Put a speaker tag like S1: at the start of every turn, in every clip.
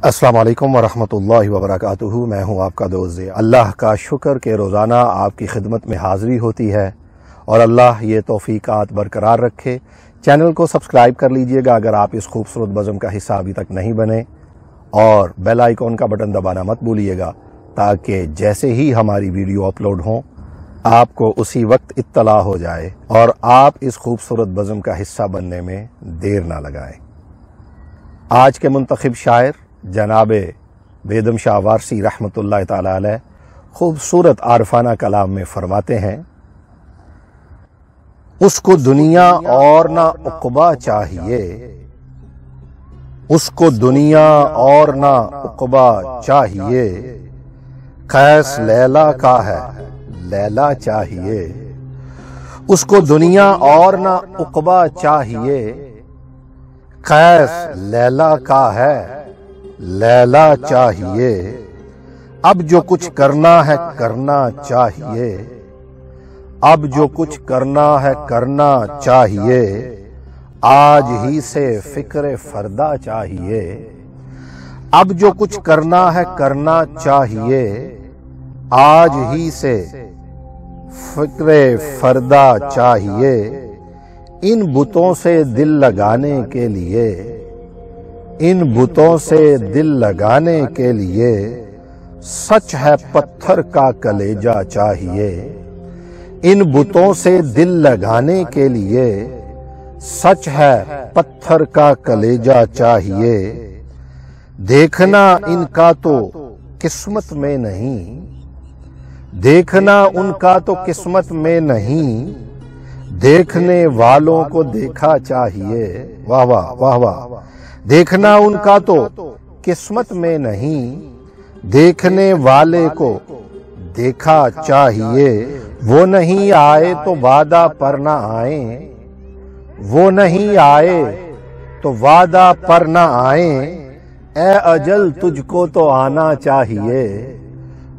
S1: السلام علیکم ورحمۃ اللہ وبرکاتہ۔ میں ہوں آپ کا دوست ضیاء۔ اللہ کا شکر کہ روزانہ آپ کی خدمت میں حاضری ہوتی ہے اور اللہ یہ توفیقات برقرار رکھے۔ چینل کو سبسکرائب کر لیجئے گا اگر آپ اس خوبصورت بزم کا حصہ ابھی تک نہیں بنے، اور بیل آئیکن کا بٹن دبانا مت بھولیے گا تاکہ جیسے ہی ہماری ویڈیو اپلوڈ ہوں آپ کو اسی وقت اطلاع ہو جائے اور آپ اس خوبصورت بزم کا حصہ بننے میں دیر نہ لگائیں۔ آج کے منتخب شاعر جناب بیدم شاہ وارسی رحمۃ اللہ تعالی علیہ خوبصورت عارفانہ کلام میں فرماتے ہیں، اس کو دنیا اور نہ عقبہ چاہیے، اس کو دنیا اور نہ عقبہ چاہیے، قیس لیلا کا ہے لیلا چاہیے، اس کو دنیا اور نہ عقبہ چاہیے، قیس لیلا کا ہے لیلا چاہیے، اب جو کچھ کرنا ہے کرنا چاہیے، اب جو کچھ کرنا ہے کرنا چاہیے، آج ہی سے فکر فردا چاہیے، اب جو کچھ کرنا ہے کرنا چاہیے، آج ہی سے فکر فردا چاہیے، ان بتوں سے دل لگانے کے لیے، ان بتوں سے دل لگانے کے لیے سچ ہے پتھر کا کلیجہ چاہیے، ان بتوں سے دل لگانے کے لیے سچ ہے پتھر کا کلیجہ چاہیے، دیکھنا ان کا تو قسمت میں نہیں، دیکھنا ان کا تو قسمت میں نہیں، دیکھنے والوں کو دیکھا چاہیے، واہ واہ واہ واہ، دیکھنا ان کا تو قسمت میں نہیں، دیکھنے والے کو دیکھا چاہیے، وہ نہیں آئے تو وعدہ پر نہ آئیں، وہ نہیں آئے تو وعدہ پر نہ آئیں، اے اجل تجھ کو تو آنا چاہیے،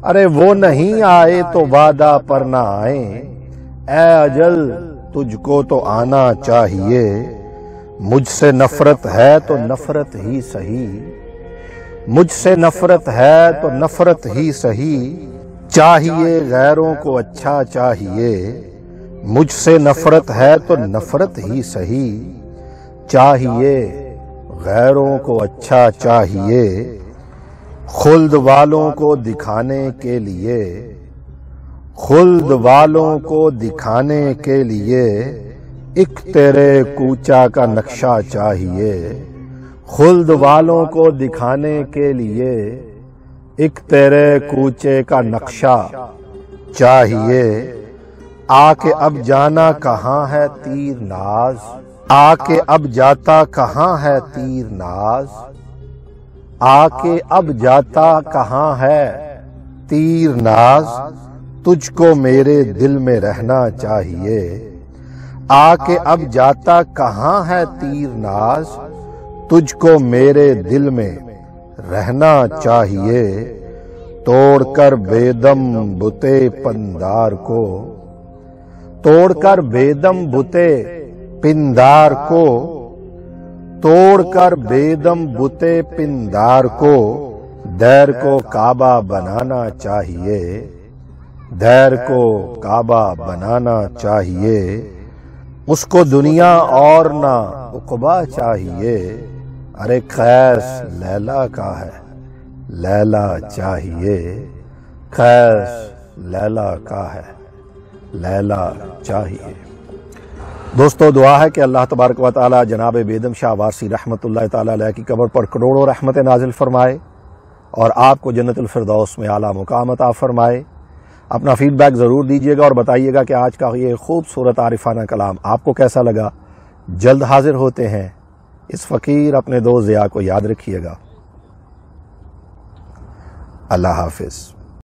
S1: ارے وہ نہیں آئے تو وعدہ پر نہ آئیں، اے اجل تجھ کو تو آنا چاہیے، مجھ سے نفرت ہے تو نفرت ہی سہی، مجھ سے نفرت ہے تو نفرت ہی سہی، چاہیے غیروں کو اچھا چاہیے، مجھ سے نفرت ہے تو نفرت ہی سہی، چاہیے غیروں کو اچھا چاہیے، خلد والوں کو دکھانے کے لیے، خلد والوں کو دکھانے کے لیے ایک تیرے کوچہ کا نقشہ چاہیے، خلد والوں کو دکھانے کے لیے ایک تیرے کوچے کا نقشہ چاہیے، آ کے اب جانا کہاں ہے تیر ناز، آ کے اب جاتا کہاں ہے تیر ناز، آ کے اب جاتا کہاں ہے تیر ناز، تجھ کو میرے دل میں رہنا چاہیے، آ کے اب جاتا کہاں ہے تیر ناز، تجھ کو میرے دل میں رہنا چاہیے، توڑ کر بیدم بتے پندار کو، توڑ کر بیدم بتے پندار کو، توڑ کر بیدم بتے پندار کو، دیر کو کعبہ بنانا چاہیے، دیر کو کعبہ بنانا چاہیے، اس کو دنیا اور نہ عقبہ چاہیے، ارے قیس لیلا کا ہے لیلا چاہیے، قیس لیلا کا ہے لیلا چاہیے۔ دوستو دعا ہے کہ اللہ تبارک و تعالی جناب بیدم شاہ وارسی رحمۃ اللہ تعالی علیہ کی قبر پر کروڑوں رحمت نازل فرمائے اور آپ کو جنت الفردوس میں اعلیٰ مقام عطا فرمائے۔ اپنا فیڈ بیک ضرور دیجیے گا اور بتائیے گا کہ آج کا یہ خوبصورت عارفانہ کلام آپ کو کیسا لگا۔ جلد حاضر ہوتے ہیں، اس فقیر اپنے دوست ضیاء کو یاد رکھیے گا۔ اللہ حافظ۔